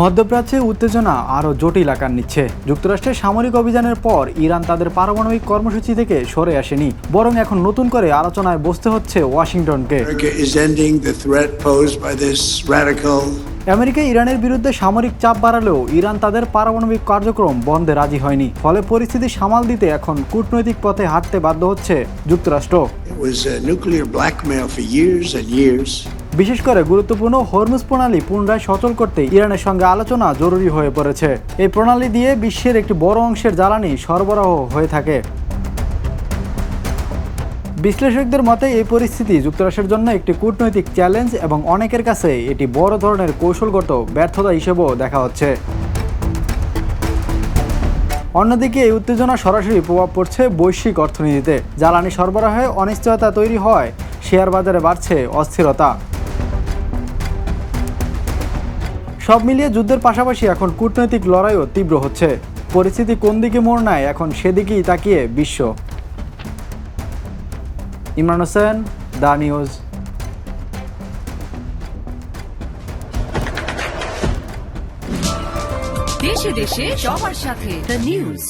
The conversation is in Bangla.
মধ্যপ্রাচ্যে উত্তেজনা আরও জটিল আকার নিচ্ছে। যুক্তরাষ্ট্রের সামরিক অভিযানের পর ইরান তাদের পারমাণবিক কর্মসূচি থেকে সরে আসেনি, বরং এখন নতুন করে আলোচনায় বসতে হচ্ছে ওয়াশিংটনকে। আমেরিকা ইরানের বিরুদ্ধে সামরিক চাপ বাড়ালেও ইরান তাদের পারমাণবিক কার্যক্রম বন্ধে রাজি হয়নি। ফলে পরিস্থিতি সামাল দিতে এখন কূটনৈতিক পথে হাঁটতে বাধ্য হচ্ছে যুক্তরাষ্ট্র। বিশেষ করে গুরুত্বপূর্ণ হরমুজ প্রণালী পুনরায় সচল করতে ইরানের সঙ্গে আলোচনা জরুরি হয়ে পড়েছে। এই প্রণালী দিয়ে বিশ্বের একটি বড় অংশের জ্বালানি সরবরাহ হয়ে থাকে। বিশ্লেষকদের মতে এই পরিস্থিতি যুক্তরাষ্ট্রের জন্য একটি কূটনৈতিক চ্যালেঞ্জ এবং অনেকের কাছে এটি বড় ধরনের কৌশলগত ব্যর্থতা হিসেবেও দেখা হচ্ছে। অন্যদিকে এই উত্তেজনা সরাসরি প্রভাব পড়ছে বৈশ্বিক অর্থনীতিতে। জ্বালানি সরবরাহে অনিশ্চয়তা তৈরি হয়, শেয়ার বাজারে বাড়ছে অস্থিরতা। সব মিলিয়ে যুদ্ধের পাশাপাশি এখন কূটনৈতিক লড়াইও তীব্র হচ্ছে। পরিস্থিতি কোন দিকে মোড় নেয় এখন সেদিকেই তাকিয়ে বিশ্ব। Imran Hossain, the news. দেশে দেশে সবার সাথে দ্য নিউজ।